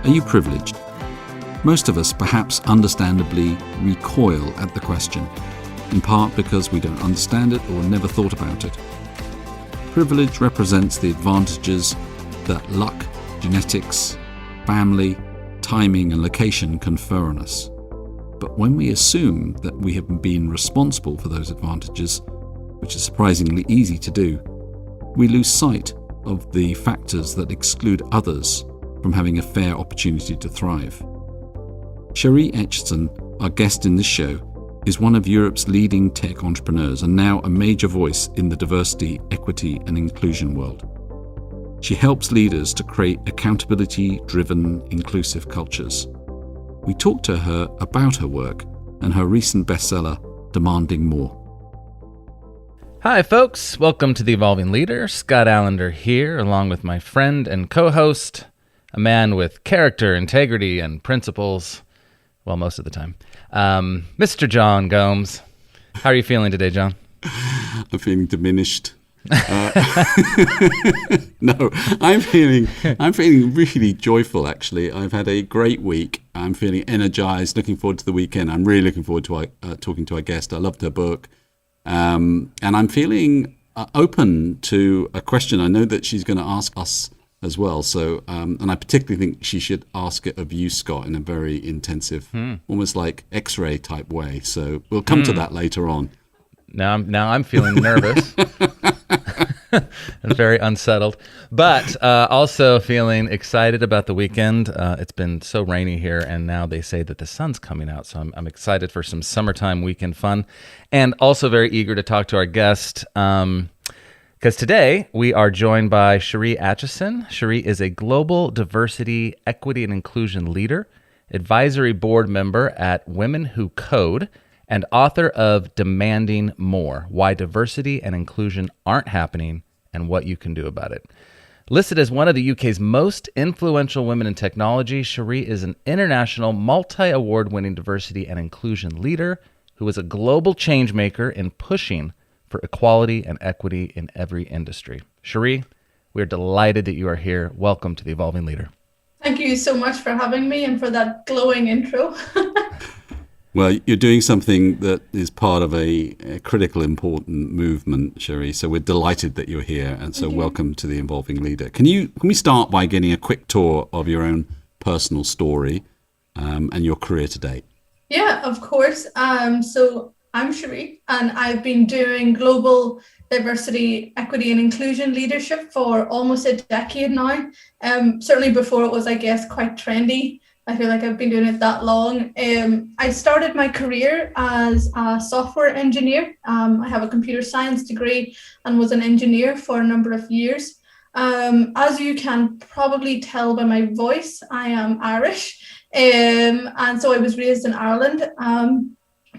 Are you privileged? Most of us, perhaps understandably, recoil at the question, in part because we don't understand it or never thought about it. Privilege represents the advantages that luck, genetics, family, timing and location confer on us. But when we assume that we have been responsible for those advantages, which is surprisingly easy to do, we lose sight of the factors that exclude others from having a fair opportunity to thrive. Sheree Atcheson, our guest in this show, is one of Europe's leading tech entrepreneurs and now a major voice in the diversity, equity and inclusion world. She helps leaders to create accountability-driven, inclusive cultures. We talked to her about her work and her recent bestseller, Demanding More. Hi, folks. Welcome to The Evolving Leader. Scott Allender here, along with my friend and co-host, a man with character, integrity, and principles. Well, most of the time. Mr. John Gomes. How are you feeling today, John? I'm feeling diminished. No, I'm feeling really joyful, actually. I've had a great week. I'm feeling energized, looking forward to the weekend. I'm really looking forward to talking to our guest. I loved her book. And I'm feeling open to a question I know that she's going to ask us as well. So, and I particularly think she should ask it of you, Scott, in a very intensive, almost like X-ray type way. So we'll come to that later on. Now I'm feeling nervous and very unsettled, but also feeling excited about the weekend. It's been so rainy here, and now they say that the sun's coming out, so I'm excited for some summertime weekend fun, and also very eager to talk to our guest, because today we are joined by Sheree Atcheson. Sheree is a global diversity, equity, and inclusion leader, advisory board member at Women Who Code, and author of Demanding More, Why Diversity and Inclusion Aren't Happening and What You Can Do About It. Listed as one of the UK's most influential women in technology, Sheree is an international multi-award-winning diversity and inclusion leader who is a global change maker in pushing for equality and equity in every industry. Sheree, we're delighted that you are here. Welcome to The Evolving Leader. Thank you so much for having me and for that glowing intro. Well, you're doing something that is part of a critical, important movement, Sheree. So we're delighted that you're here, and so welcome to The Evolving Leader. Can we start by getting a quick tour of your own personal story and your career to date? Yeah, of course. So I'm Sheree, and I've been doing global diversity, equity, and inclusion leadership for almost a decade now. Certainly before it was, I guess, quite trendy. I feel like I've been doing it that long. I started my career as a software engineer. I have a computer science degree and was an engineer for a number of years. As you can probably tell by my voice, I am Irish. And so I was raised in Ireland,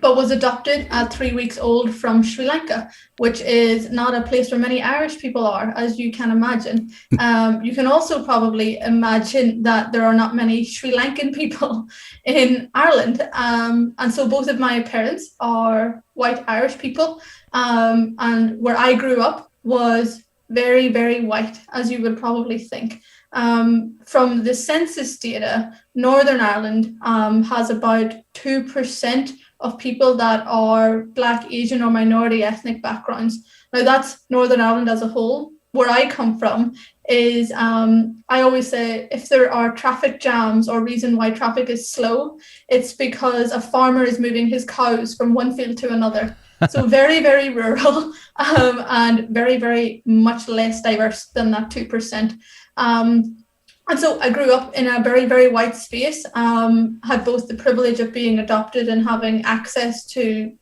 but was adopted at 3 weeks old from Sri Lanka, which is not a place where many Irish people are, as you can imagine. You can also probably imagine that there are not many Sri Lankan people in Ireland. And so both of my parents are white Irish people. And where I grew up was very, very white, as you would probably think. From the census data, Northern Ireland has about 2% of people that are Black, Asian, or minority ethnic backgrounds. Now that's Northern Ireland as a whole. Where I come from is, I always say, if there are traffic jams or reason why traffic is slow, it's because a farmer is moving his cows from one field to another. So very, very rural and very, very much less diverse than that 2%. And so I grew up in a very, very white space, had both the privilege of being adopted and having access to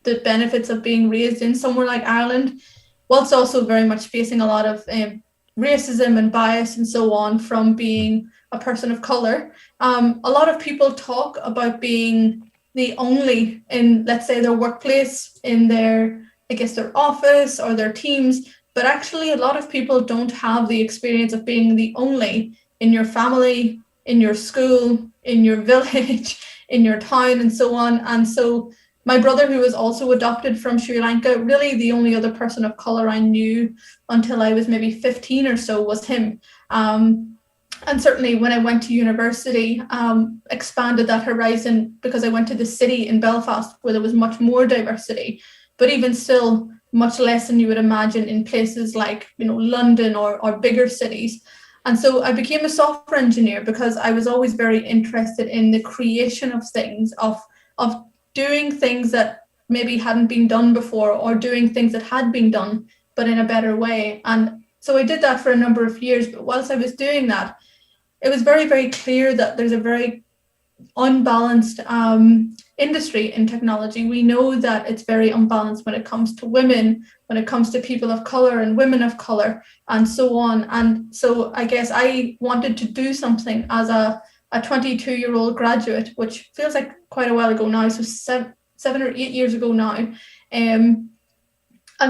the benefits of being raised in somewhere like Ireland, whilst also very much facing a lot of racism and bias and so on from being a person of colour. A lot of people talk about being the only in, let's say, their workplace, in their, I guess, their office or their teams, but actually a lot of people don't have the experience of being the only in your family, in your school, in your village, in your town, and so on. And so my brother, who was also adopted from Sri Lanka, really the only other person of colour I knew until I was maybe 15 or so was him. And certainly when I went to university, expanded that horizon because I went to the city in Belfast where there was much more diversity, but even still much less than you would imagine in places like, London or bigger cities. And so I became a software engineer because I was always very interested in the creation of things, of doing things that maybe hadn't been done before, or doing things that had been done, but in a better way. And so I did that for a number of years. But whilst I was doing that, it was very, very clear that there's a very unbalanced industry in technology. We know that it's very unbalanced when it comes to women, when it comes to people of color and women of color, and so on. And so I guess I wanted to do something as a 22-year-old graduate, which feels like quite a while ago now, so 7 or 8 years ago now. And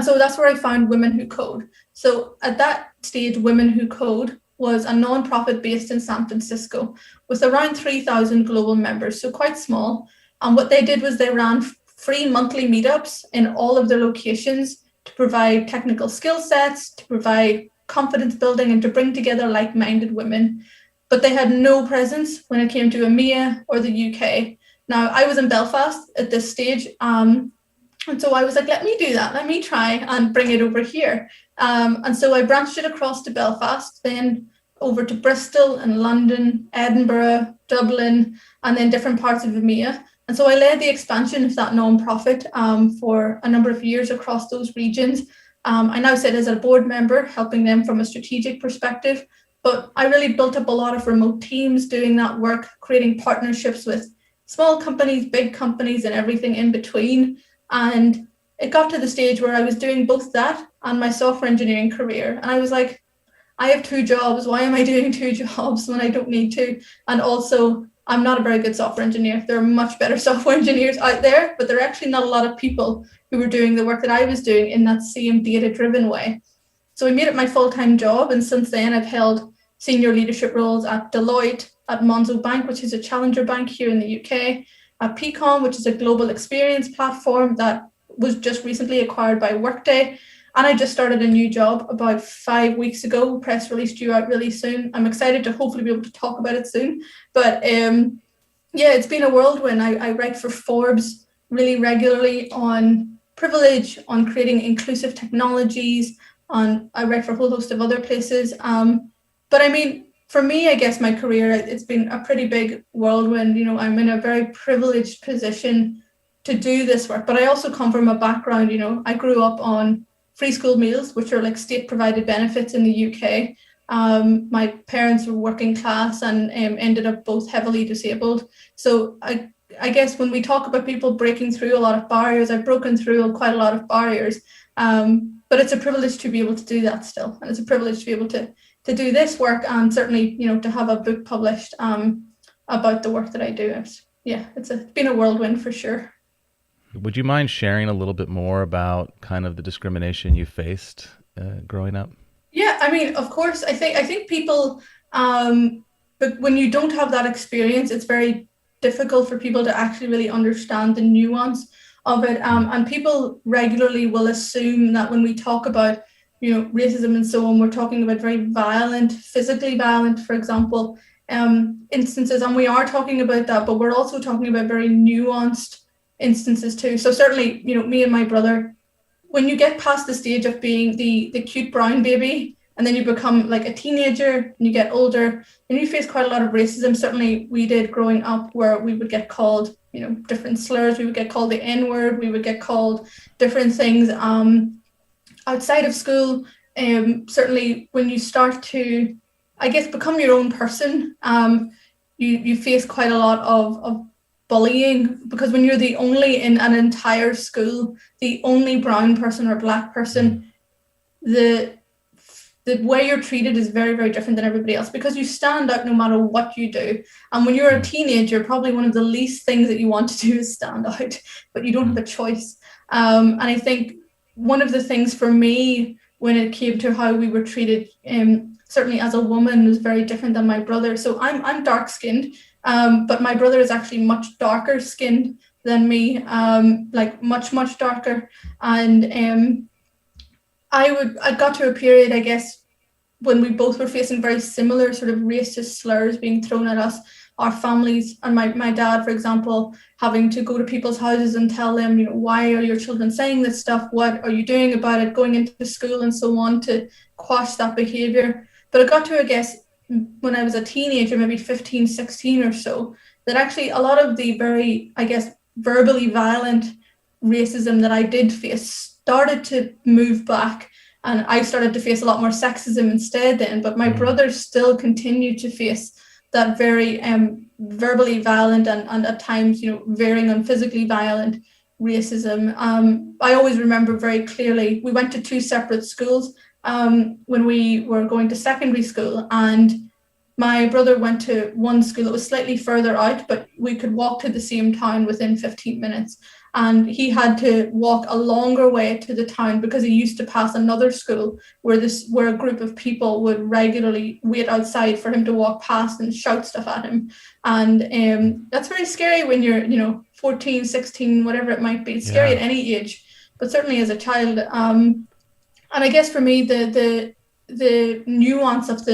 so that's where I found Women Who Code. So at that stage, Women Who Code was a nonprofit based in San Francisco with around 3,000 global members, so quite small. And what they did was they ran free monthly meetups in all of their locations to provide technical skill sets, to provide confidence building, and to bring together like-minded women. But they had no presence when it came to EMEA or the UK. Now, I was in Belfast at this stage, and so I was like, let me do that. Let me try and bring it over here. And so I branched it across to Belfast, then over to Bristol and London, Edinburgh, Dublin, and then different parts of EMEA. And so I led the expansion of that nonprofit for a number of years across those regions. I now sit as a board member, helping them from a strategic perspective. But I really built up a lot of remote teams doing that work, creating partnerships with small companies, big companies, and everything in between. And it got to the stage where I was doing both that and my software engineering career. And I was like, I have 2 jobs. Why am I doing 2 jobs when I don't need to? And also, I'm not a very good software engineer. There are much better software engineers out there, but there are actually not a lot of people who were doing the work that I was doing in that same data-driven way. So I made it my full-time job. And since then, I've held senior leadership roles at Deloitte, at Monzo Bank, which is a challenger bank here in the UK, at Peakon, which is a global experience platform that was just recently acquired by Workday. And I just started a new job about 5 weeks ago, press release due out really soon. I'm excited to hopefully be able to talk about it soon. But yeah, it's been a whirlwind. I write for Forbes really regularly on privilege, on creating inclusive technologies, I write for a whole host of other places. But I mean, for me, I guess my career, it's been a pretty big whirlwind. I'm in a very privileged position to do this work, but I also come from a background, I grew up on free school meals, which are like state provided benefits in the UK. My parents were working class and ended up both heavily disabled. So I guess when we talk about people breaking through a lot of barriers, I've broken through quite a lot of barriers. But it's a privilege to be able to do that still. And it's a privilege to be able to do this work, and certainly, to have a book published about the work that I do. It's been a whirlwind for sure. Would you mind sharing a little bit more about kind of the discrimination you faced growing up? Yeah, I mean, of course, I think people, but when you don't have that experience, it's very difficult for people to actually really understand the nuance of it. And people regularly will assume that when we talk about, racism and so on, we're talking about very violent, physically violent, for example, instances. And we are talking about that, but we're also talking about very nuanced instances too. So certainly, me and my brother, when you get past the stage of being the cute brown baby, and then you become like a teenager and you get older, and you face quite a lot of racism. Certainly we did growing up, where we would get called, different slurs. We would get called the N-word. We would get called different things outside of school. Certainly when you start to, I guess, become your own person, you face quite a lot of bullying, because when you're the only in an entire school, the only brown person or black person, the way you're treated is very, very different than everybody else, because you stand out no matter what you do. And when you're a teenager, probably one of the least things that you want to do is stand out, but you don't have a choice. And I think one of the things for me when it came to how we were treated, certainly as a woman, was very different than my brother. So I'm dark skinned, but my brother is actually much darker skinned than me, like much, much darker. And I got to a period, I guess, when we both were facing very similar sort of racist slurs being thrown at us, our families, and my dad, for example, having to go to people's houses and tell them, you know, why are your children saying this stuff? What are you doing about it? Going into school and so on to quash that behavior. But it got to, I guess, when I was a teenager, maybe 15, 16 or so, that actually a lot of the very, I guess, verbally violent racism that I did face started to move back. And I started to face a lot more sexism instead then. But my brothers still continued to face that very verbally violent and at times, you know, varying on physically violent racism. I always remember very clearly, we went to two separate schools when we were going to secondary school, and my brother went to one school that was slightly further out, but we could walk to the same town within 15 minutes. And he had to walk a longer way to the town because he used to pass another school where a group of people would regularly wait outside for him to walk past and shout stuff at him. And that's very scary when you're, you know, 14, 16, whatever it might be. It's scary at any age, but certainly as a child. And I guess for me, the nuance of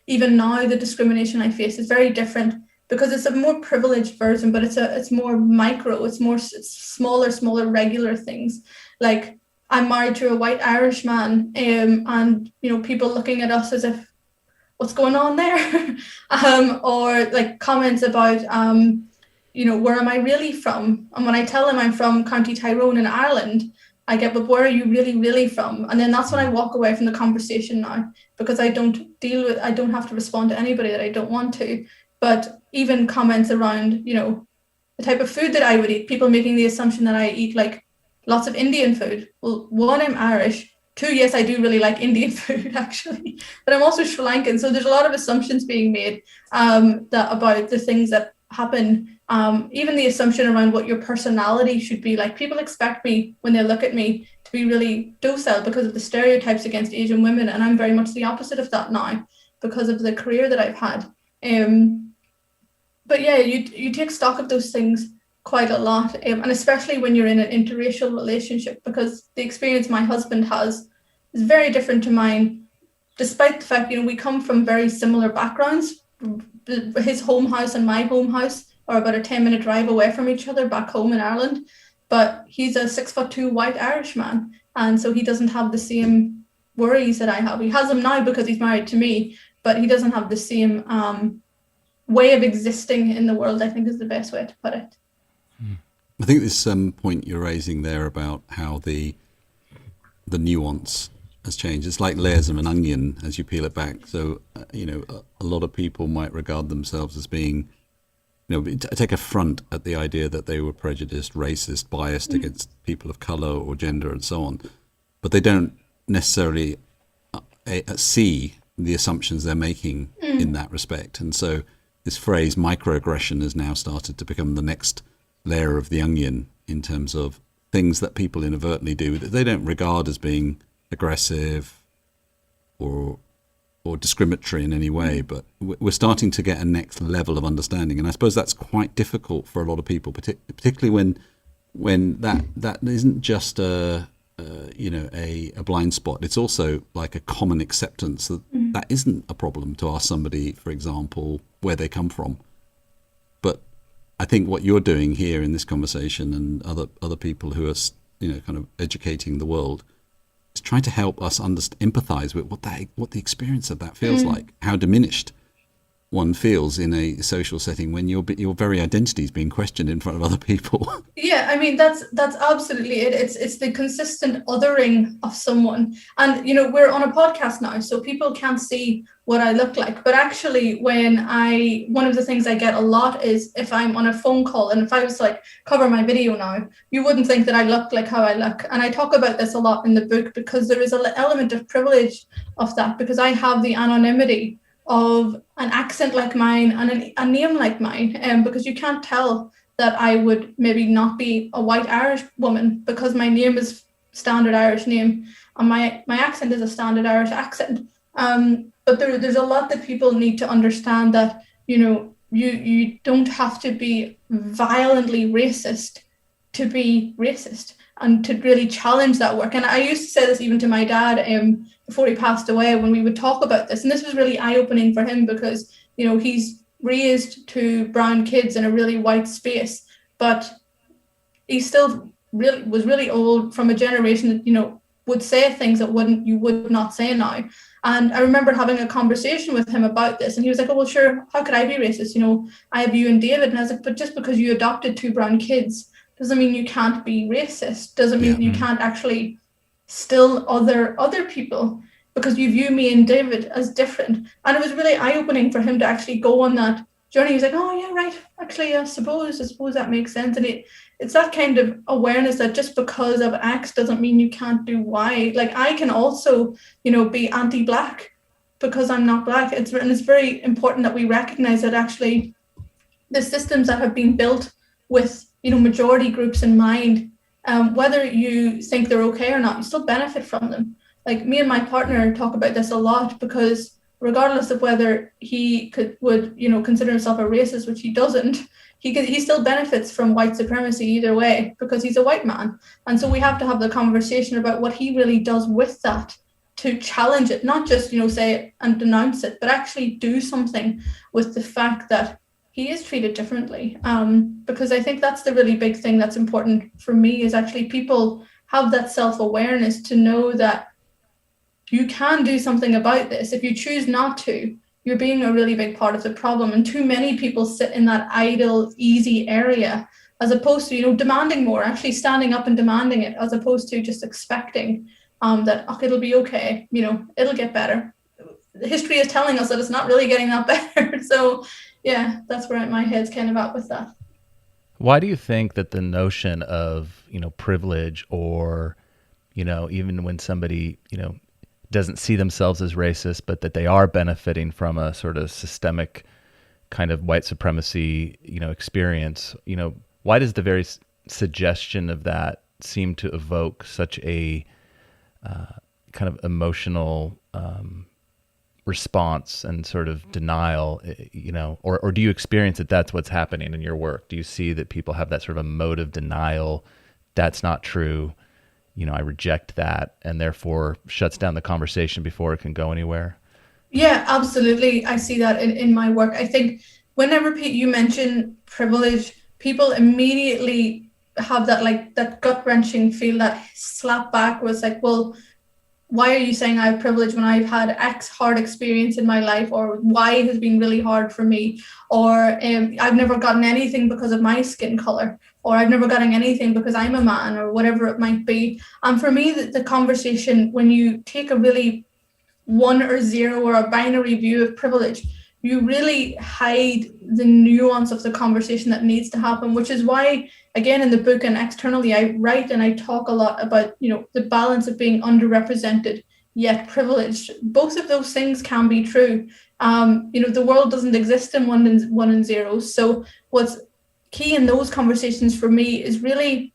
even now the discrimination I face is very different, because it's a more privileged version, but it's more micro, it's smaller regular things. Like, I'm married to a white Irish man, and you know, people looking at us as if, what's going on there? Or like comments about you know, where am I really from? And when I tell them I'm from County Tyrone in Ireland, I get, but where are you really from? And then that's when I walk away from the conversation now, because I don't have to respond to anybody that I don't want to. But even comments around, you know, the type of food that I would eat, people making the assumption that I eat like lots of Indian food. Well, one, I'm Irish. Two, yes, I do really like Indian food actually, but I'm also Sri Lankan. So there's a lot of assumptions being made about the things that happen. Even the assumption around what your personality should be like. People expect me, when they look at me, to be really docile because of the stereotypes against Asian women. And I'm very much the opposite of that now because of the career that I've had. But yeah, you take stock of those things quite a lot, and especially when you're in an interracial relationship, because the experience my husband has is very different to mine, despite the fact, you know, we come from very similar backgrounds. His home house and my home house are about a 10-minute drive away from each other back home in Ireland, but he's a 6'2" white Irish man, and so he doesn't have the same worries that I have. He has them now because he's married to me, but he doesn't have the same way of existing in the world, I think is the best way to put it. I think this point you're raising there about how the nuance has changed. It's like layers of an onion as you peel it back. So, you know, a lot of people might regard themselves as being, you know, take affront at the idea that they were prejudiced, racist, biased against people of color or gender and so on. But they don't necessarily see the assumptions they're making in that respect. And so this phrase microaggression has now started to become the next layer of the onion in terms of things that people inadvertently do that they don't regard as being aggressive or discriminatory in any way, but we're starting to get a next level of understanding. And I suppose that's quite difficult for a lot of people, particularly when that isn't just a blind spot. It's also like a common acceptance that that isn't a problem to ask somebody, for example, where they come from. But I think what you're doing here in this conversation, and other people who are, you know, kind of educating the world, is trying to help us empathize with what the experience of that feels like, how diminished one feels in a social setting when your very identity is being questioned in front of other people. Yeah, I mean, that's absolutely it. It's the consistent othering of someone. And, you know, we're on a podcast now, so people can't see what I look like. But actually, one of the things I get a lot is if I'm on a phone call, and if I was to like cover my video now, you wouldn't think that I look like how I look. And I talk about this a lot in the book because there is an element of privilege of that, because I have the anonymity of an accent like mine and a name like mine, because you can't tell that I would maybe not be a white Irish woman because my name is standard Irish name and my accent is a standard Irish accent. But there's a lot that people need to understand, that, you know, you don't have to be violently racist to be racist and to really challenge that work. And I used to say this even to my dad, before he passed away, when we would talk about this. And this was really eye-opening for him because, you know, he's raised two brown kids in a really white space, but he still was really old, from a generation that, you know, would say things that you would not say now. And I remember having a conversation with him about this, and he was like, oh, well, sure, how could I be racist? You know, I have you and David. And I was like, but just because you adopted two brown kids doesn't mean you can't be racist, doesn't mean you can't actually still other people, because you view me and David as different. And it was really eye-opening for him to actually go on that journey. He's like, oh yeah, right, actually, I suppose that makes sense. And it's that kind of awareness that just because of X doesn't mean you can't do Y. Like, I can also, you know, be anti-Black because I'm not Black. And it's very important that we recognize that actually the systems that have been built with, you know, majority groups in mind, whether you think they're okay or not, you still benefit from them. Like, me and my partner talk about this a lot, because regardless of whether he would, you know, consider himself a racist, which he doesn't, he still benefits from white supremacy either way, because he's a white man. And so we have to have the conversation about what he really does with that to challenge it, not just, you know, say it and denounce it, but actually do something with the fact that he is treated differently. Because I think that's the really big thing that's important for me, is actually people have that self-awareness to know that you can do something about this. If you choose not to, you're being a really big part of the problem. And too many people sit in that idle, easy area, as opposed to, you know, demanding more, actually standing up and demanding it, as opposed to just expecting that, oh, it'll be okay, you know, it'll get better. History is telling us that it's not really getting that better. So yeah, that's where my head's kind of at with that. Why do you think that the notion of, you know, privilege, or, you know, even when somebody, you know, doesn't see themselves as racist, but that they are benefiting from a sort of systemic kind of white supremacy, you know, experience, you know, why does the very suggestion of that seem to evoke such a kind of emotional response and sort of denial, you know, or do you experience that that's what's happening in your work? Do you see that people have that sort of emotive denial? That's not true. You know, I reject that, and therefore shuts down the conversation before it can go anywhere? Yeah, absolutely. I see that in my work. I think whenever you mention privilege, people immediately have that, like, that gut-wrenching feel, that slap back was like, well, why are you saying I have privilege when I've had X hard experience in my life, or Y has been really hard for me, or I've never gotten anything because of my skin color, or I've never gotten anything because I'm a man, or whatever it might be. And for me, the conversation, when you take a really 1 or 0 or a binary view of privilege, you really hide the nuance of the conversation that needs to happen, which is why, again, in the book and externally, I write and I talk a lot about, you know, the balance of being underrepresented yet privileged. Both of those things can be true. You know, the world doesn't exist in one and zeros. So what's key in those conversations for me is really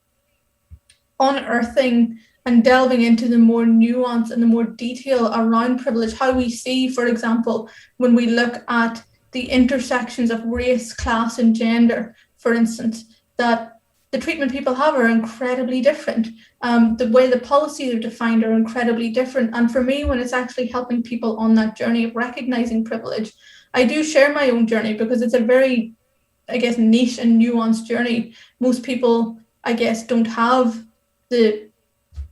unearthing and delving into the more nuance and the more detail around privilege, how we see, for example, when we look at the intersections of race, class, and gender, for instance, that the treatment people have are incredibly different. The way the policies are defined are incredibly different. And for me, when it's actually helping people on that journey of recognizing privilege, I do share my own journey, because it's a very, I guess, niche and nuanced journey. Most people, I guess, don't have the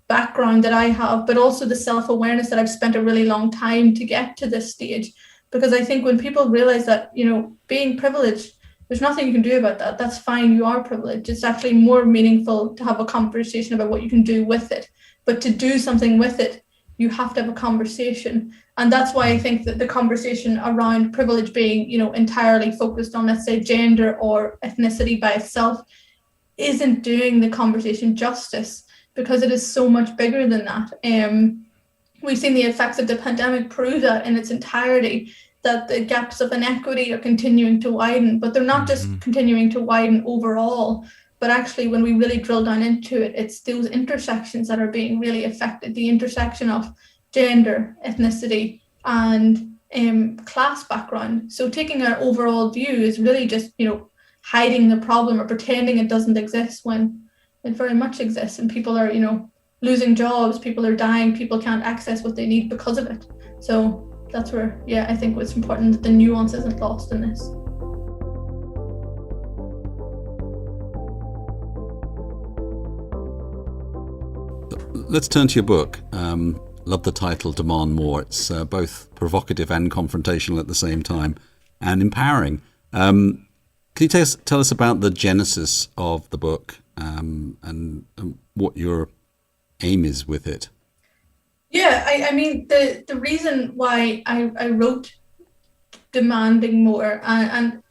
background that I have, but also the self-awareness that I've spent a really long time to get to this stage. Because I think when people realize that, you know, being privileged, there's nothing you can do about that. That's fine. You are privileged. It's actually more meaningful to have a conversation about what you can do with it. But to do something with it, you have to have a conversation. And that's why I think that the conversation around privilege being, you know, entirely focused on, let's say, gender or ethnicity by itself isn't doing the conversation justice, because it is so much bigger than that. We've seen the effects of the pandemic prove that in its entirety, that the gaps of inequity are continuing to widen, but they're not just continuing to widen overall, but actually when we really drill down into it, it's those intersections that are being really affected, the intersection of gender, ethnicity, and class background. So taking an overall view is really just, you know, hiding the problem or pretending it doesn't exist when it very much exists, and people are, you know, losing jobs, people are dying, people can't access what they need because of it. So that's where, I think it's important that the nuance isn't lost in this. Let's turn to your book. Love the title, Demand More. It's both provocative and confrontational at the same time, and empowering. Can you tell us about the genesis of the book and what your aim is with it? Yeah, I mean, the reason why I wrote Demanding More, and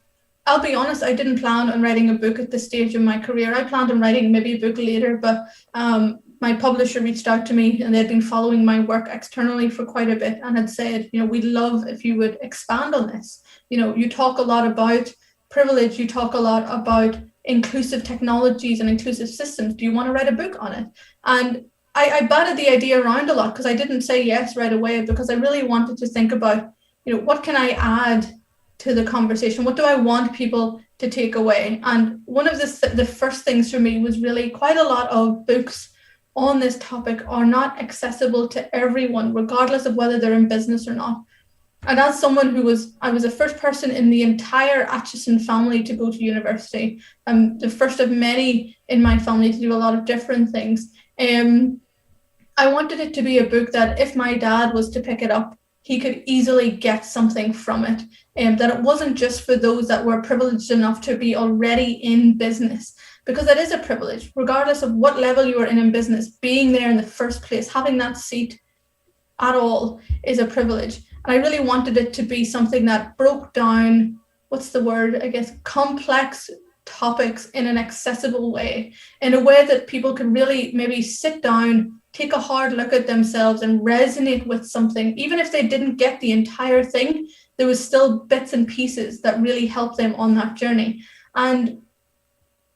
I'll be honest, I didn't plan on writing a book at this stage in my career. I planned on writing maybe a book later, but my publisher reached out to me, and they'd been following my work externally for quite a bit and had said, we'd love if you would expand on this. You talk a lot about privilege, you talk a lot about inclusive technologies and inclusive systems. Do you want to write a book on it? And I batted the idea around a lot because I didn't say yes right away, because I really wanted to think about, what can I add to the conversation? What do I want people to take away? And one of the first things for me was really quite a lot of books on this topic are not accessible to everyone, regardless of whether they're in business or not. And as someone I was the first person in the entire Atcheson family to go to university. I'm the first of many in my family to do a lot of different things. I wanted it to be a book that if my dad was to pick it up, he could easily get something from it. That it wasn't just for those that were privileged enough to be already in business, because that is a privilege, regardless of what level you are in business. Being there in the first place, having that seat at all is a privilege. And I really wanted it to be something that broke down, complex topics in an accessible way, in a way that people could really maybe sit down, take a hard look at themselves and resonate with something. Even if they didn't get the entire thing, there was still bits and pieces that really helped them on that journey. And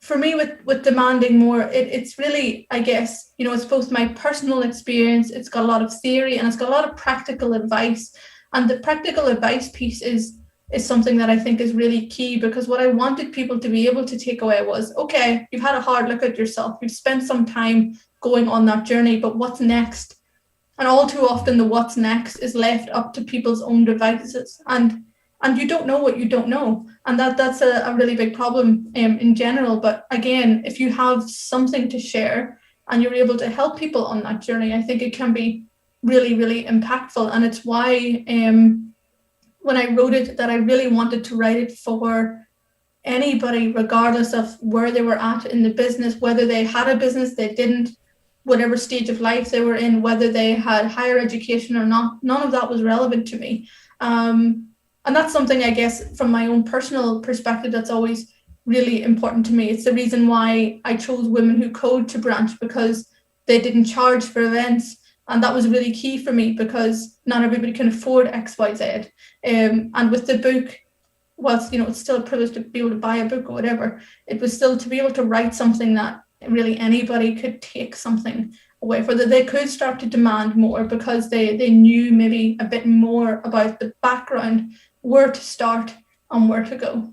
for me, with Demanding More, it's really, I guess, it's both my personal experience, it's got a lot of theory, and it's got a lot of practical advice. And the practical advice piece is something that I think is really key, because what I wanted people to be able to take away was, okay, you've had a hard look at yourself, you've spent some time going on that journey, but what's next? And all too often the what's next is left up to people's own devices, and you don't know what you don't know, and that's a really big problem in general. But again, if you have something to share and you're able to help people on that journey, I think it can be really, really impactful. And it's why when I wrote it, that I really wanted to write it for anybody, regardless of where they were at in the business, whether they had a business, they didn't, whatever stage of life they were in, whether they had higher education or not. None of that was relevant to me. And that's something, I guess, from my own personal perspective, that's always really important to me. It's the reason why I chose Women Who Code to branch, because they didn't charge for events. And that was really key for me, because not everybody can afford XYZ. And with the book, whilst, it's still a privilege to be able to buy a book or whatever, it was still to be able to write something that really anybody could take something away, for that they could start to demand more, because they knew maybe a bit more about the background, where to start and where to go.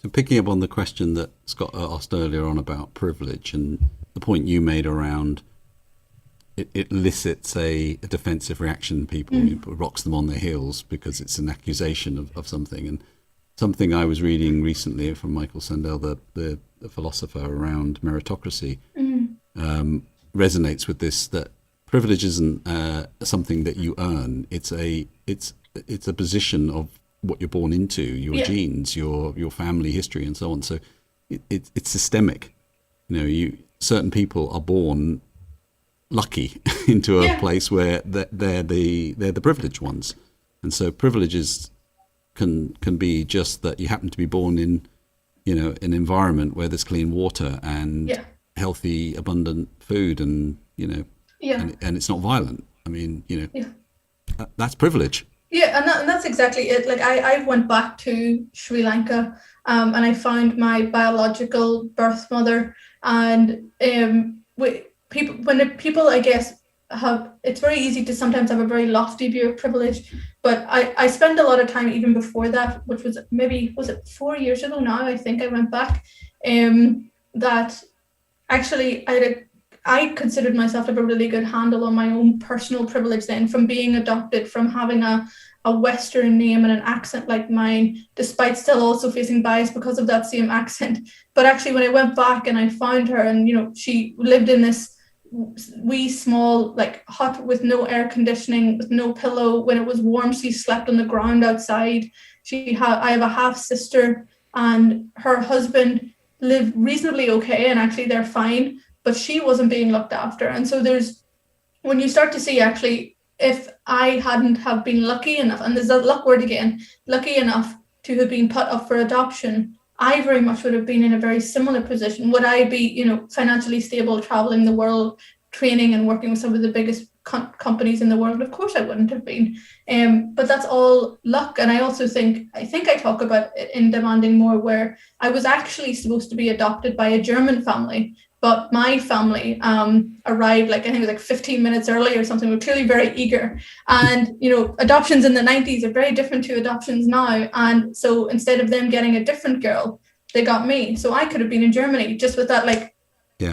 So picking up on the question that Scott asked earlier on about privilege, and the point you made around it elicits a defensive reaction in people, it rocks them on their heels because it's an accusation of something. And something I was reading recently from Michael Sandel, the philosopher, around meritocracy, resonates with this, that privilege isn't something that you earn. It's a position of what you're born into, your genes, your family history, and so on. So it's systemic. Certain people are born lucky into a place where they're the privileged ones, and so privileges can be just that you happen to be born in an environment where there's clean water and healthy, abundant food, and and it's not violent. I mean, that's privilege. Yeah, and that's exactly it. Like I went back to Sri Lanka, and I found my biological birth mother, and people, I guess, it's very easy to sometimes have a very lofty view of privilege, but I spent a lot of time even before that, which was it 4 years ago now, I think I went back, that actually I had I considered myself to have a really good handle on my own personal privilege then, from being adopted, from having a Western name and an accent like mine, despite still also facing bias because of that same accent. But actually, when I went back and I found her, and she lived in this wee small like hut with no air conditioning, with no pillow. When it was warm, she slept on the ground outside. I have a half sister, and her husband lived reasonably okay, and actually they're fine, but she wasn't being looked after. And so when you start to see, actually, if I hadn't have been lucky enough, and there's that luck word again, lucky enough to have been put up for adoption, I very much would have been in a very similar position. Would I be, financially stable, traveling the world, training and working with some of the biggest companies in the world? Of course I wouldn't have been. But that's all luck. And I also think I talk about it in Demanding More, where I was actually supposed to be adopted by a German family, but my family arrived, I think it was 15 minutes early or something. We're clearly very eager. And, adoptions in the 90s are very different to adoptions now. And so instead of them getting a different girl, they got me. So I could have been in Germany just with that,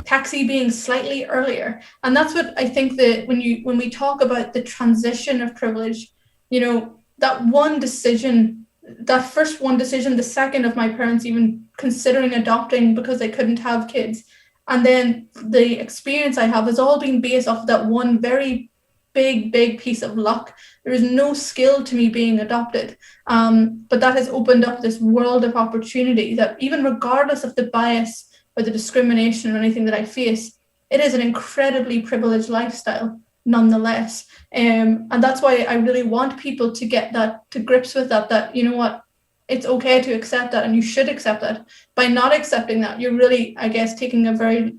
taxi being slightly earlier. And that's what I think that when we talk about the transition of privilege, that one decision, that first one decision, the second of my parents even considering adopting because they couldn't have kids, and then the experience I have has all been based off that one very big piece of luck. There is no skill to me being adopted, but that has opened up this world of opportunity that, even regardless of the bias or the discrimination or anything that I face, it is an incredibly privileged lifestyle nonetheless. And that's why I really want people to get to grips with that, what, it's okay to accept that, and you should accept that. By not accepting that, you're really, I guess, taking a very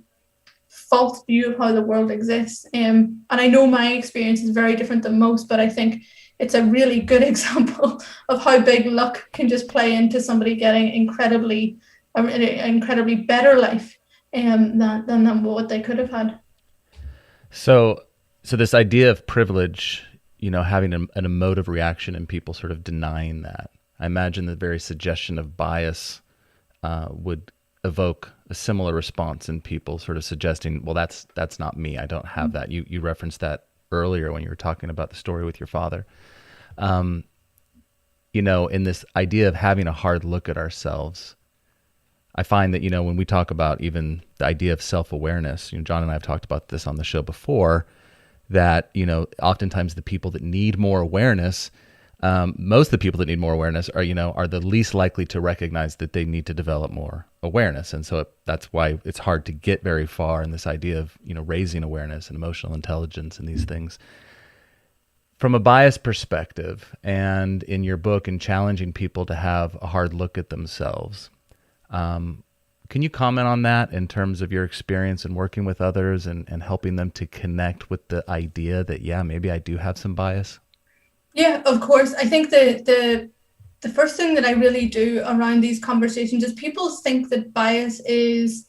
false view of how the world exists. And I know my experience is very different than most, but I think it's a really good example of how big luck can just play into somebody getting an incredibly better life than what they could have had. So this idea of privilege, having an emotive reaction and people sort of denying that, I imagine the very suggestion of bias would evoke a similar response in people, sort of suggesting, well, that's not me. I don't have that. You referenced that earlier when you were talking about the story with your father. In this idea of having a hard look at ourselves, I find that, when we talk about even the idea of self-awareness, John and I have talked about this on the show before, that, oftentimes the people that need more awareness, most of the people that need more awareness are the least likely to recognize that they need to develop more awareness. And so that's why it's hard to get very far in this idea of, raising awareness and emotional intelligence and these things. From a bias perspective, and in your book, and challenging people to have a hard look at themselves, can you comment on that in terms of your experience in working with others and helping them to connect with the idea that, yeah, maybe I do have some bias? Yeah, of course. I think the first thing that I really do around these conversations is people think that bias is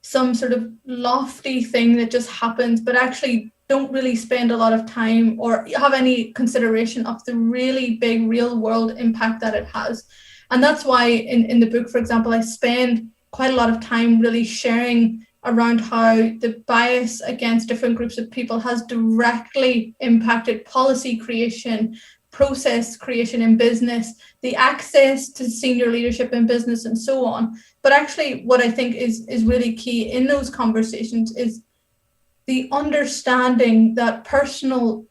some sort of lofty thing that just happens, but actually don't really spend a lot of time or have any consideration of the really big real world impact that it has. And that's why in the book, for example, I spend quite a lot of time really sharing around how the bias against different groups of people has directly impacted policy creation, process creation in business, the access to senior leadership in business, and so on. But actually, what I think is really key in those conversations is the understanding that personal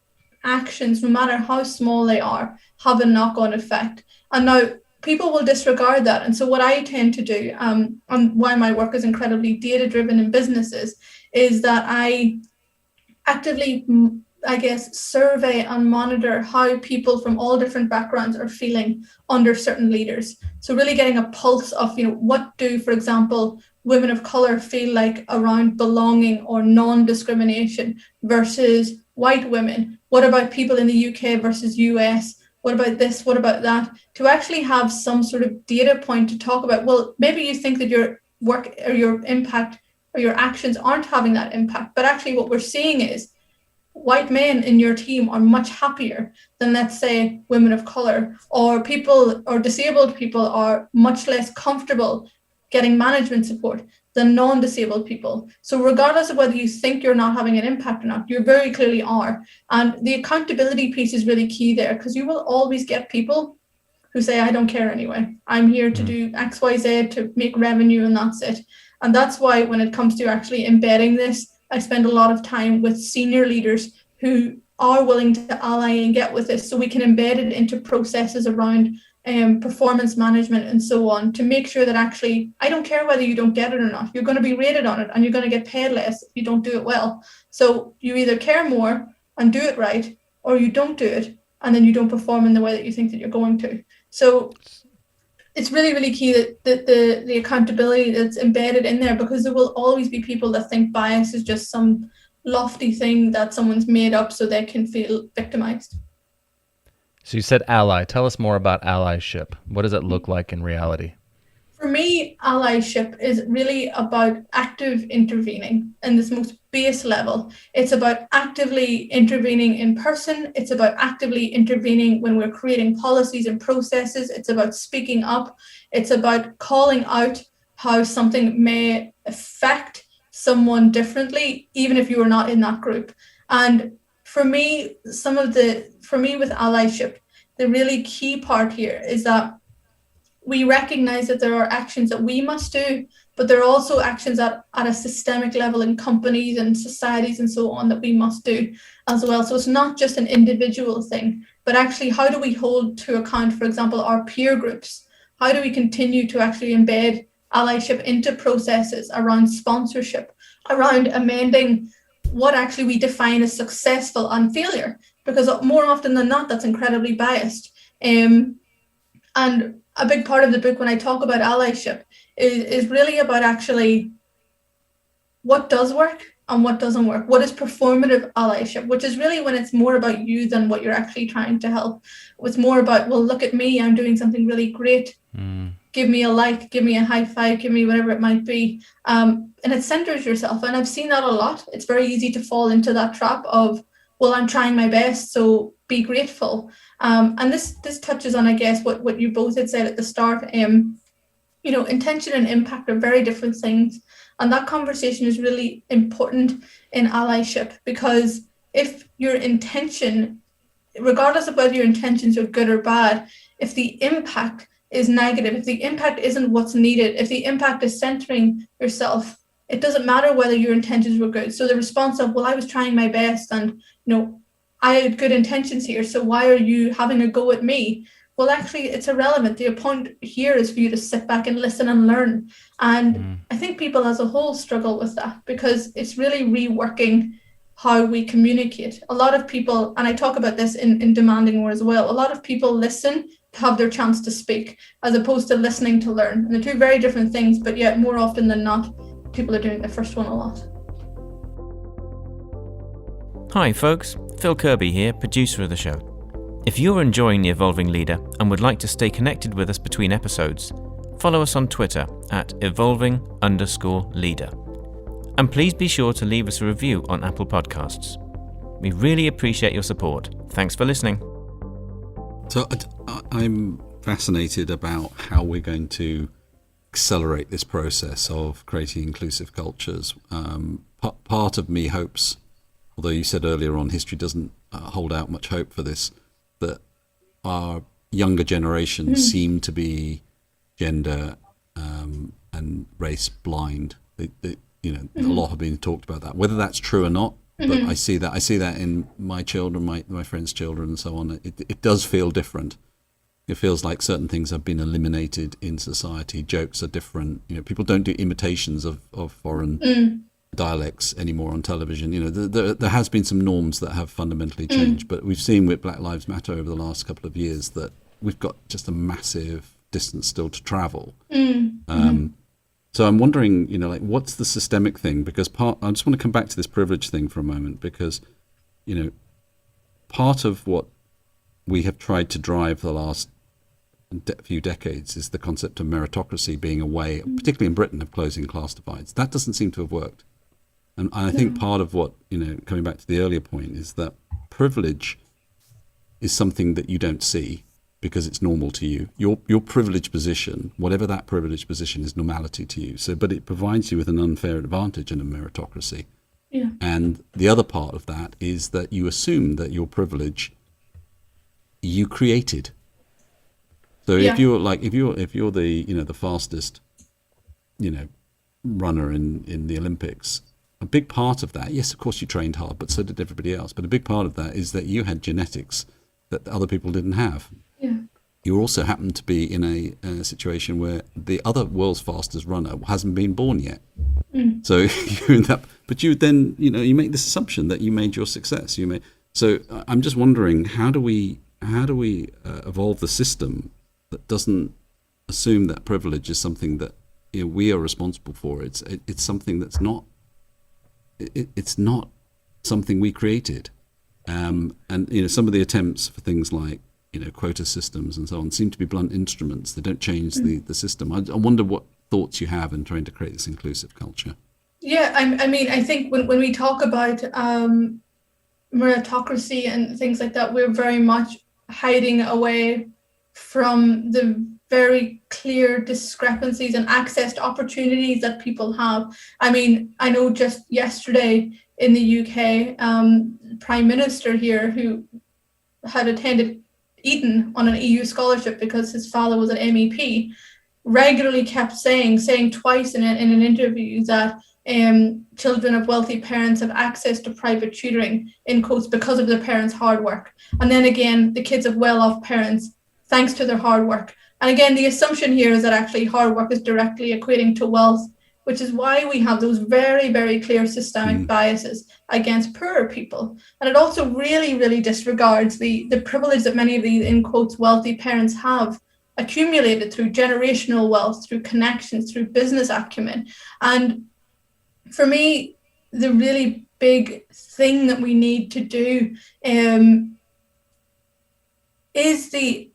actions, no matter how small they are, have a knock-on effect. And now, people will disregard that. And so what I tend to do, and why my work is incredibly data-driven in businesses, is that I actively, I guess, survey and monitor how people from all different backgrounds are feeling under certain leaders. So really getting a pulse of, what do, for example, women of color feel like around belonging or non-discrimination versus white women? What about people in the UK versus US? What about this? What about that? To actually have some sort of data point to talk about, well, maybe you think that your work or your impact or your actions aren't having that impact, but actually what we're seeing is white men in your team are much happier than, let's say, women of color, or people or disabled people are much less comfortable getting management support than non-disabled people. So regardless of whether you think you're not having an impact or not, you very clearly are. And the accountability piece is really key there, because you will always get people who say, I don't care anyway. I'm here to do X, Y, Z to make revenue, and that's it. And that's why when it comes to actually embedding this, I spend a lot of time with senior leaders who are willing to ally and get with this, so we can embed it into processes around performance management and so on, to make sure that actually, I don't care whether you don't get it or not, you're going to be rated on it and you're going to get paid less if you don't do it well. So you either care more and do it right, or you don't do it and then you don't perform in the way that you think that you're going to. So it's really, really key that the accountability that's embedded in there, because there will always be people that think bias is just some lofty thing that someone's made up so they can feel victimized. So you said ally. Tell us more about allyship. What does it look like in reality? For me, allyship is really about active intervening in this most base level. It's about actively intervening in person. It's about actively intervening when we're creating policies and processes. It's about speaking up. It's about calling out how something may affect someone differently, even if you are not in that group. And for me, with allyship, the really key part here is that we recognize that there are actions that we must do, but there are also actions at a systemic level in companies and societies and so on that we must do as well. So it's not just an individual thing, but actually, how do we hold to account, for example, our peer groups? How do we continue to actually embed allyship into processes around sponsorship, around amending what actually we define as successful and failure? Because more often than not, that's incredibly biased. And a big part of the book, when I talk about allyship, is really about actually what does work and what doesn't work. What is performative allyship, which is really when it's more about you than what you're actually trying to help. It's more about, well, look at me, I'm doing something really great. Give me a like, give me a high five, give me whatever it might be. And it centers yourself. And I've seen that a lot. It's very easy to fall into that trap of, well, I'm trying my best, so be grateful. And this touches on, I guess, what you both had said at the start. Intention and impact are very different things. And that conversation is really important in allyship, because if your intention, regardless of whether your intentions are good or bad, if the impact is negative, if the impact isn't what's needed, if the impact is centering yourself, it doesn't matter whether your intentions were good. So the response of, well, I was trying my best and, I had good intentions here, so why are you having a go at me? Well, actually, it's irrelevant. The point here is for you to sit back and listen and learn. And I think people as a whole struggle with that, because it's really reworking how we communicate. A lot of people, and I talk about this in Demanding More as well, a lot of people listen to have their chance to speak, as opposed to listening to learn. And they're two very different things, but yet more often than not, people are doing the first one a lot. Hi folks, Phil Kirby here, producer of the show. If you're enjoying The Evolving Leader and would like to stay connected with us between episodes, follow us on Twitter at evolving_leader. And please be sure to leave us a review on Apple Podcasts. We really appreciate your support. Thanks for listening. So I'm fascinated about how we're going to accelerate this process of creating inclusive cultures. Part of me hopes, although you said earlier on history doesn't hold out much hope for this, that our younger generations seem to be gender and race blind. A lot have been talked about that. Whether that's true or not, but I see that in my children, my friends' children, and so on. It does feel different. It feels like certain things have been eliminated in society. Jokes are different. People don't do imitations of foreign dialects anymore on television. There has been some norms that have fundamentally changed, but we've seen with Black Lives Matter over the last couple of years that we've got just a massive distance still to travel. So I'm wondering, what's the systemic thing? Because I just want to come back to this privilege thing for a moment, because, part of what we have tried to drive the last few decades is the concept of meritocracy being a way, particularly in Britain, of closing class divides. That doesn't seem to have worked. And I think part of what, coming back to the earlier point, is that privilege is something that you don't see. because it's normal to you. Your privileged position, whatever that privileged position is, normality to you. So, but it provides you with an unfair advantage in a meritocracy. Yeah. And the other part of that is that you assume that your privilege you created. So if you're the the fastest, runner in the Olympics, a big part of that, yes, of course you trained hard, but so did everybody else. But a big part of that is that you had genetics that other people didn't have. Yeah. You also happen to be in a situation where the other world's fastest runner hasn't been born yet. So you're in that, but you then, you make this assumption that you made your success. So I'm just wondering, how do we evolve the system that doesn't assume that privilege is something that we are responsible for? It's something that's not. It's not something we created, and some of the attempts for things like quota systems and so on seem to be blunt instruments. They don't change the system. I wonder what thoughts you have in trying to create this inclusive culture. Yeah, I mean, I think when we talk about meritocracy and things like that, we're very much hiding away from the very clear discrepancies and access to opportunities that people have. I mean, I know just yesterday in the UK, Prime Minister here, who had attended Eton on an EU scholarship because his father was an MEP, regularly kept saying twice in an interview that children of wealthy parents have access to private tutoring, in quotes, because of their parents' hard work. And then again, the kids of well-off parents, thanks to their hard work. And again, the assumption here is that actually hard work is directly equating to wealth, which is why we have those very, very clear systemic biases against poorer people. And it also really, really disregards the privilege that many of these, in quotes, wealthy parents have accumulated through generational wealth, through connections, through business acumen. And for me, the really big thing that we need to do is the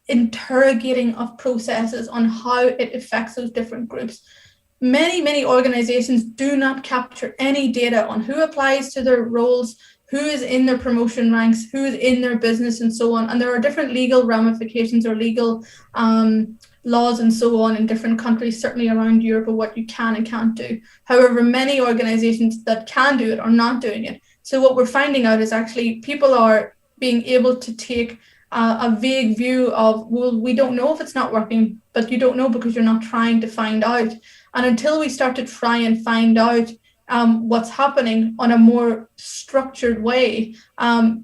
interrogating of processes on how it affects those different groups. Many organizations do not capture any data on who applies to their roles, who is in their promotion ranks, who is in their business, and so on. And there are different legal ramifications or legal laws and so on in different countries, certainly around Europe, of what you can and can't do. However, many organizations that can do it are not doing it. So what we're finding out is actually people are being able to take a vague view of, well, we don't know if it's not working, but you don't know because you're not trying to find out. And until we start to try and find out what's happening on a more structured way,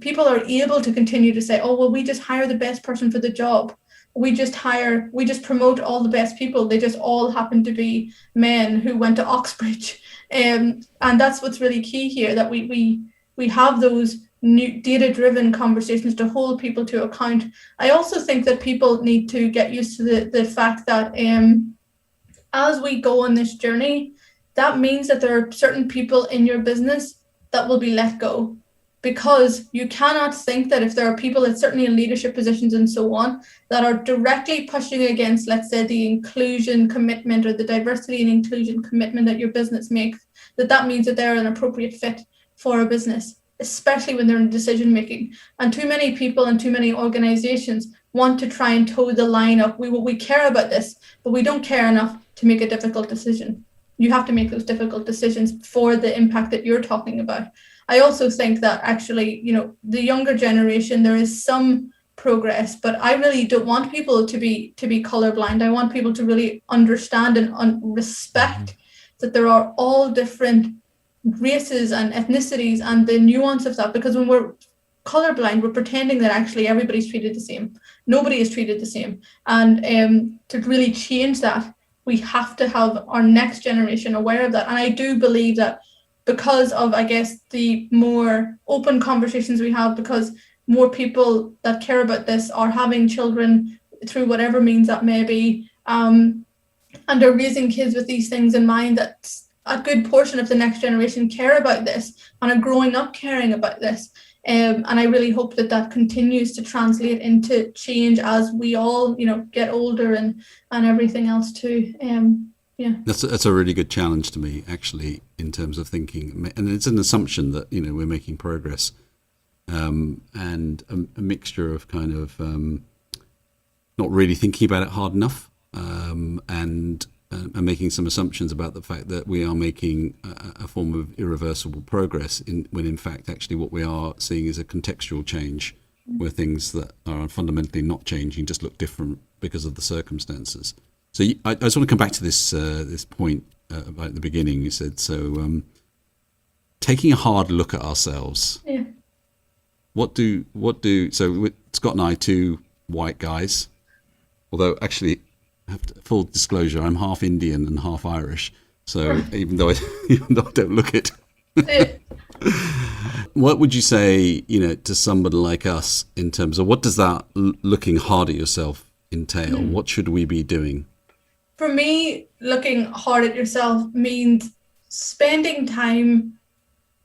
people are able to continue to say, oh, well, we just hire the best person for the job. We just promote all the best people. They just all happen to be men who went to Oxbridge. And that's what's really key here, that we have those new data-driven conversations to hold people to account. I also think that people need to get used to the fact that as we go on this journey, that means that there are certain people in your business that will be let go, because you cannot think that if there are people that certainly in leadership positions and so on that are directly pushing against, let's say, the inclusion commitment or the diversity and inclusion commitment that your business makes, that means that they're an appropriate fit for a business, especially when they're in decision making. And too many people and too many organizations want to try and toe the line of, we care about this, but we don't care enough to make a difficult decision. You have to make those difficult decisions for the impact that you're talking about. I also think that actually, the younger generation, there is some progress, but I really don't want people to be colorblind. I want people to really understand and respect that there are all different races and ethnicities and the nuance of that, because when we're colorblind, we're pretending that actually everybody's treated the same. Nobody is treated the same. And to really change that, we have to have our next generation aware of that. And I do believe that because of, I guess, the more open conversations we have, because more people that care about this are having children through whatever means that may be, and are raising kids with these things in mind, that a good portion of the next generation care about this and are growing up caring about this. And I really hope that continues to translate into change as we all, get older and everything else too. Yeah. That's a really good challenge to me, actually, in terms of thinking. And it's an assumption that, we're making progress, and a mixture of kind of not really thinking about it hard enough, and making some assumptions about the fact that we are making a form of irreversible progress, when in fact actually what we are seeing is a contextual change, where things that are fundamentally not changing just look different because of the circumstances. So I just want to come back to this point at the beginning. You said, taking a hard look at ourselves. Yeah. So Scott and I, two white guys, although actually, full disclosure, I'm half Indian and half Irish. So even though I don't look it, what would you say, to somebody like us in terms of what does that looking hard at yourself entail? What should we be doing? For me, looking hard at yourself means spending time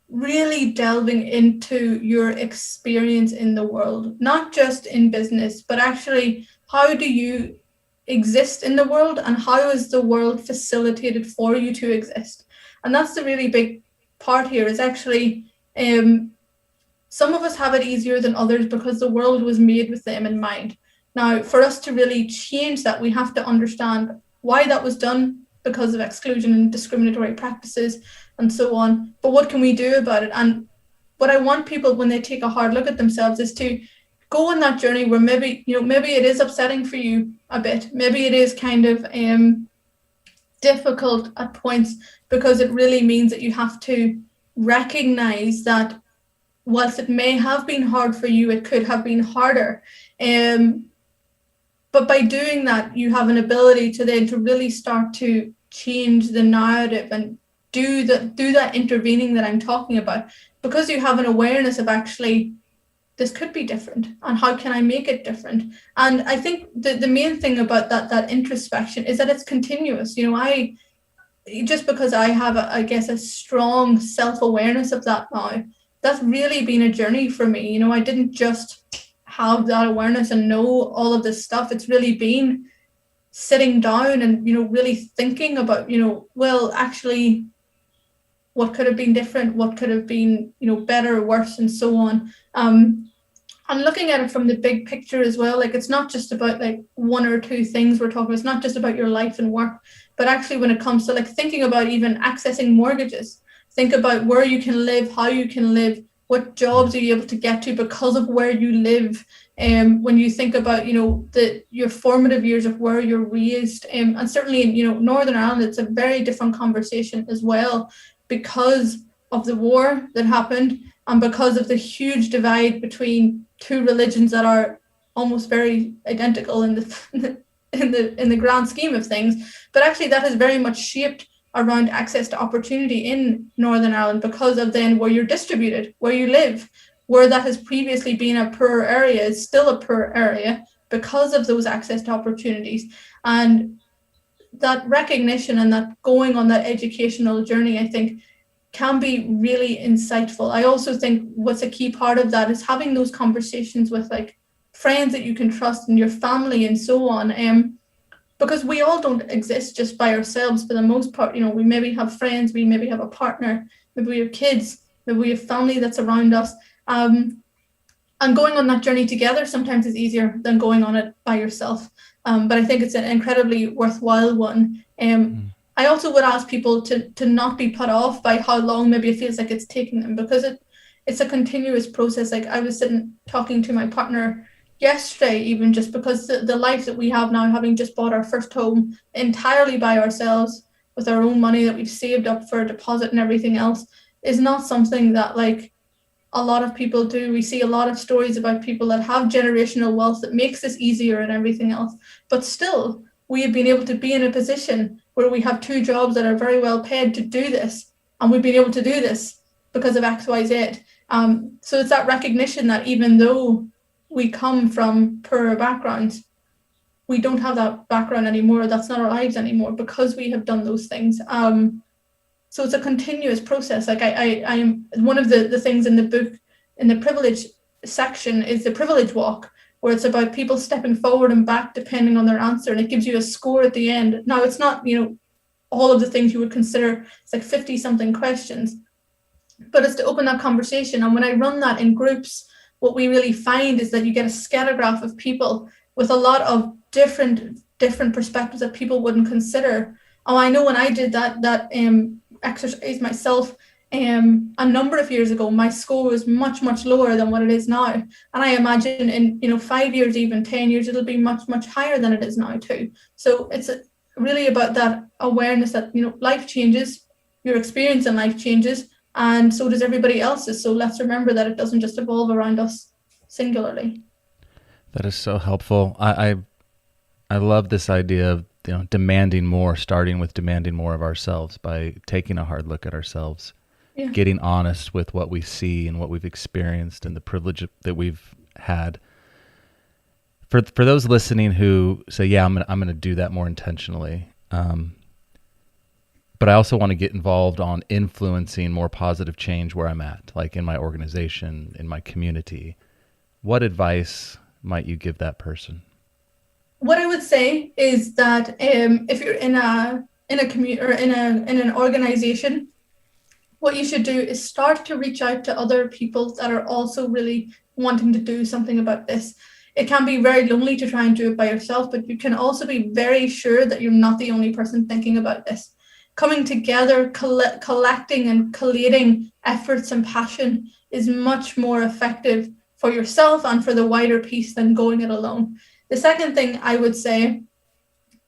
really delving into your experience in the world, not just in business, but actually how do you exist in the world, and how is the world facilitated for you to exist? And that's the really big part here, is actually some of us have it easier than others because the world was made with them in mind. Now, for us to really change that, we have to understand why that was done, because of exclusion and discriminatory practices and so on. But what can we do about it? And what I want people, when they take a hard look at themselves, is to go on that journey where maybe it is upsetting for you a bit. Maybe it is kind of difficult at points, because it really means that you have to recognize that whilst it may have been hard for you, it could have been harder. But by doing that, you have an ability to then to really start to change the narrative and do that intervening that I'm talking about, because you have an awareness of actually, this could be different, and how can I make it different? And I think the main thing about that introspection is that it's continuous. Just because I have a strong self-awareness of that now, that's really been a journey for me. I didn't just have that awareness and know all of this stuff. It's really been sitting down and really thinking about well, actually, what could have been different, what could have been better, worse, and so on. And looking at it from the big picture as well, like it's not just about like one or two things we're talking about. It's not just about your life and work, but actually when it comes to like thinking about even accessing mortgages, think about where you can live, how you can live, what jobs are you able to get to because of where you live. When you think about your formative years of where you're raised, and certainly in Northern Ireland, it's a very different conversation as well, because of the war that happened and because of the huge divide between two religions that are almost very identical in the grand scheme of things. But actually that has very much shaped around access to opportunity in Northern Ireland, because of then where you're distributed, where you live, where that has previously been a poor area is still a poor area because of those access to opportunities. And that recognition and that going on that educational journey, I think, can be really insightful. I also think what's a key part of that is having those conversations with like friends that you can trust and your family and so on. Because we all don't exist just by ourselves for the most part. We maybe have friends, we maybe have a partner, maybe we have kids, maybe we have family that's around us. And going on that journey together sometimes is easier than going on it by yourself. But I think it's an incredibly worthwhile one. I also would ask people to not be put off by how long maybe it feels like it's taking them, because it's a continuous process. Like I was sitting talking to my partner yesterday, even just because the life that we have now, having just bought our first home entirely by ourselves with our own money that we've saved up for a deposit and everything else, is not something that like a lot of people do. We see a lot of stories about people that have generational wealth that makes this easier and everything else, but still we have been able to be in a position where we have two jobs that are very well paid to do this, and we've been able to do this because of XYZ. So it's that recognition that even though we come from poorer backgrounds, we don't have that background anymore. That's not our lives anymore because we have done those things. So it's a continuous process. Like I am one of the things in the book, in the privilege section, is the privilege walk, where it's about people stepping forward and back depending on their answer, and it gives you a score at the end. Now it's not, all of the things you would consider. It's like 50 something questions, but it's to open that conversation. And when I run that in groups, what we really find is that you get a scattergraph of people with a lot of different perspectives that people wouldn't consider. Oh, I know when I did that exercise myself a number of years ago, my score was much lower than what it is now. And I imagine in 5 years, even 10 years, it'll be much higher than it is now too. So it's really about that awareness that, life changes, your experience in life changes, and so does everybody else's. So let's remember that it doesn't just evolve around us singularly. That is so helpful. I love this idea of demanding more, starting with demanding more of ourselves by taking a hard look at ourselves, getting honest with what we see and what we've experienced and the privilege that we've had. For those listening who say, yeah, I'm gonna do that more intentionally, but I also want to get involved on influencing more positive change where I'm at, like in my organization, in my community. What advice might you give that person? What I would say is that if you're in a community or in an organization, what you should do is start to reach out to other people that are also really wanting to do something about this. It can be very lonely to try and do it by yourself, but you can also be very sure that you're not the only person thinking about this. Coming together, collecting and collating efforts and passion is much more effective for yourself and for the wider piece than going it alone. The second thing I would say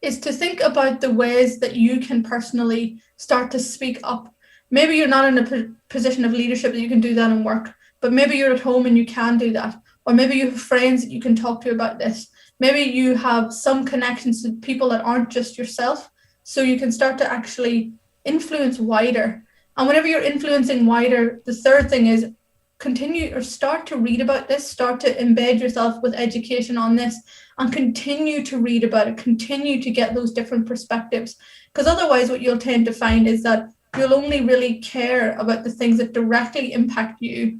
is to think about the ways that you can personally start to speak up. Maybe you're not in a position of leadership that you can do that in work, but maybe you're at home and you can do that. Or maybe you have friends that you can talk to about this. Maybe you have some connections to people that aren't just yourself, so you can start to actually influence wider. And whenever you're influencing wider, the third thing is continue or start to read about this, start to embed yourself with education on this, and continue to read about it, continue to get those different perspectives. Because otherwise what you'll tend to find is that you'll only really care about the things that directly impact you,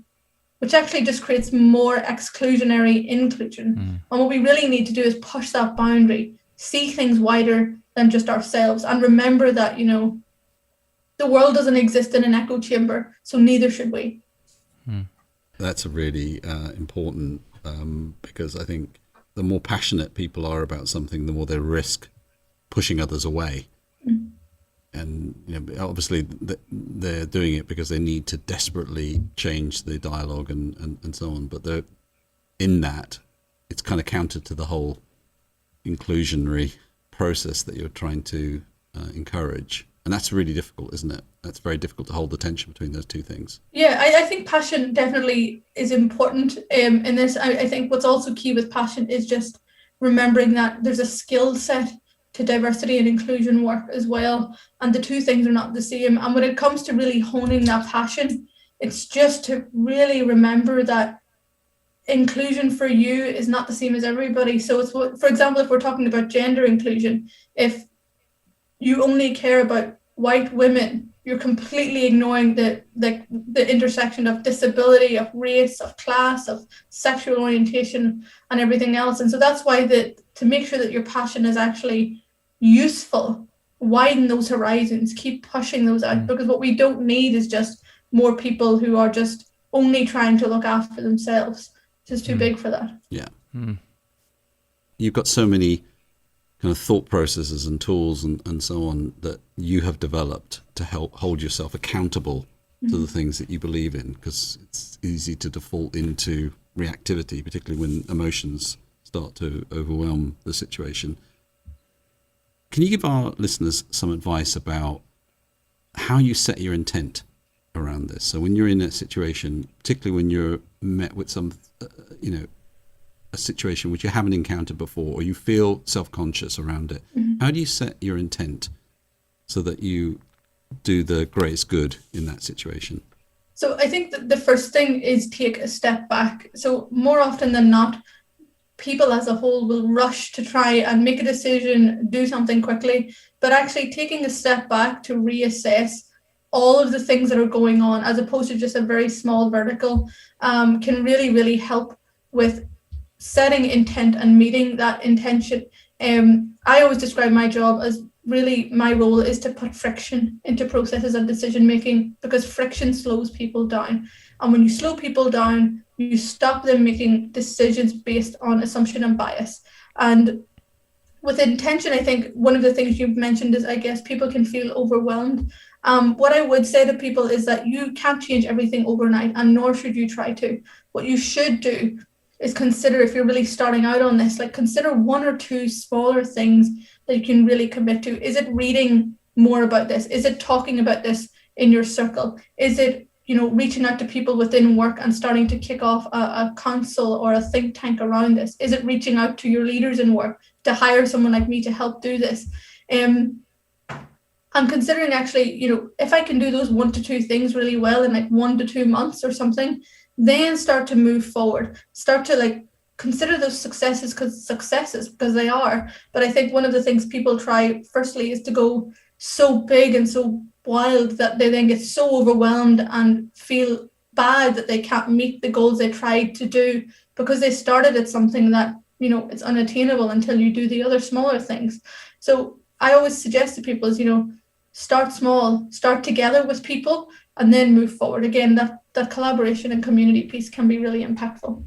which actually just creates more exclusionary inclusion. And what we really need to do is push that boundary, see things wider than just ourselves, and remember that, the world doesn't exist in an echo chamber, so neither should we. That's a really important, because I think the more passionate people are about something, the more they risk pushing others away. And obviously they're doing it because they need to desperately change the dialogue and so on. But they're in that, it's kind of counter to the whole inclusionary process that you're trying to encourage. And that's really difficult, isn't it? That's very difficult to hold the tension between those two things. Yeah, I think passion definitely is important in this. I think what's also key with passion is just remembering that there's a skill set to diversity and inclusion work as well. And the two things are not the same. And when it comes to really honing that passion, it's just to really remember that inclusion for you is not the same as everybody. So it's for example, if we're talking about gender inclusion, if you only care about white women, you're completely ignoring the intersection of disability, of race, of class, of sexual orientation, and everything else. And so that's why to make sure that your passion is actually useful, widen those horizons, keep pushing those out, because what we don't need is just more people who are just only trying to look after themselves. It's just too big for that. Yeah. You've got so many kind of thought processes and tools and so on that you have developed to help hold yourself accountable to the things that you believe in, because it's easy to default into reactivity, particularly when emotions start to overwhelm the situation. Can you give our listeners some advice about how you set your intent around this? So when you're in a situation, particularly when you're met with some, a situation which you haven't encountered before, or you feel self-conscious around it, how do you set your intent so that you do the greatest good in that situation? So I think that the first thing is take a step back. So more often than not, people as a whole will rush to try and make a decision, do something quickly, but actually taking a step back to reassess all of the things that are going on, as opposed to just a very small vertical, can really, really help with setting intent and meeting that intention. I always describe my job as really my role is to put friction into processes of decision making, because friction slows people down. And when you slow people down, you stop them making decisions based on assumption and bias. And with intention, I think one of the things you've mentioned is, I guess, people can feel overwhelmed. What I would say to people is that you can't change everything overnight, and nor should you try to. What you should do is consider, if you're really starting out on this, like consider one or two smaller things that you can really commit to. Is it reading more about this? Is it talking about this in your circle? Is it, reaching out to people within work and starting to kick off a council or a think tank around this? Is it reaching out to your leaders in work to hire someone like me to help do this? I'm considering actually, if I can do those 1 to 2 things really well in like 1 to 2 months or something, then start to move forward, start to consider those successes because they are. But I think one of the things people try firstly is to go so big and so wild that they then get so overwhelmed and feel bad that they can't meet the goals they tried to do because they started at something that, it's unattainable until you do the other smaller things. So I always suggest to people is, start small, start together with people, and then move forward. Again, that collaboration and community piece can be really impactful.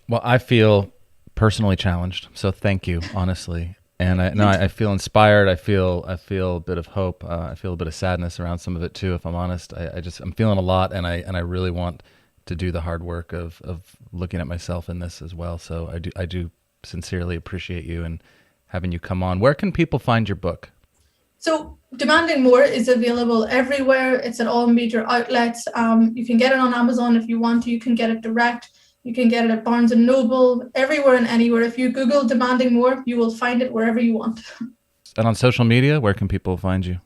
Well, I feel personally challenged, so thank you, honestly. And I feel inspired. I feel a bit of hope. I feel a bit of sadness around some of it too, if I'm honest. I'm feeling a lot, and I really want to do the hard work of looking at myself in this as well. So I do sincerely appreciate you and having you come on. Where can people find your book? So Demanding More is available everywhere. It's at all major outlets. You can get it on Amazon if you want to. You can get it direct. You can get it at Barnes & Noble, everywhere and anywhere. If you Google Demanding More, you will find it wherever you want. And on social media, where can people find you?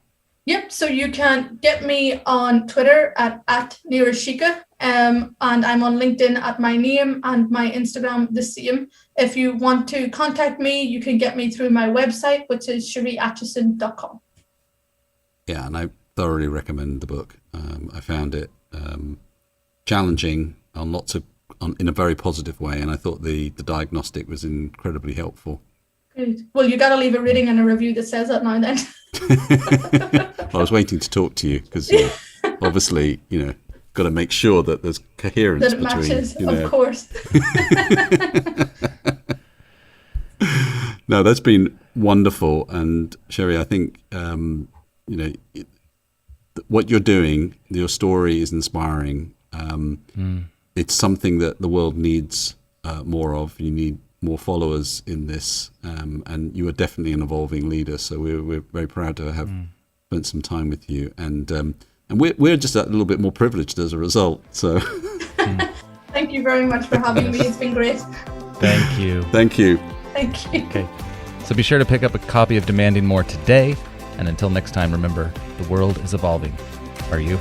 Yep, so you can get me on Twitter at Nirashika, and I'm on LinkedIn at my name, and my Instagram the same. If you want to contact me, you can get me through my website, which is shereeatcheson.com. Yeah, and I thoroughly recommend the book. I found it challenging in a very positive way, and I thought the diagnostic was incredibly helpful. Good. Well, you got to leave a rating and a review that says that now and then. I was waiting to talk to you because obviously, got to make sure that there's coherence that it between. Matches, of course. No, that's been wonderful, and Sheree, I think what you're doing, your story is inspiring. It's something that the world needs more of. You need more followers in this, and you are definitely an evolving leader. So we're very proud to have spent some time with you, and we're just a little bit more privileged as a result. So thank you very much for having me. It's been great. Thank you. Thank you. Thank you. Okay, so be sure to pick up a copy of Demanding More today, and until next time, remember, the world is evolving. Are you?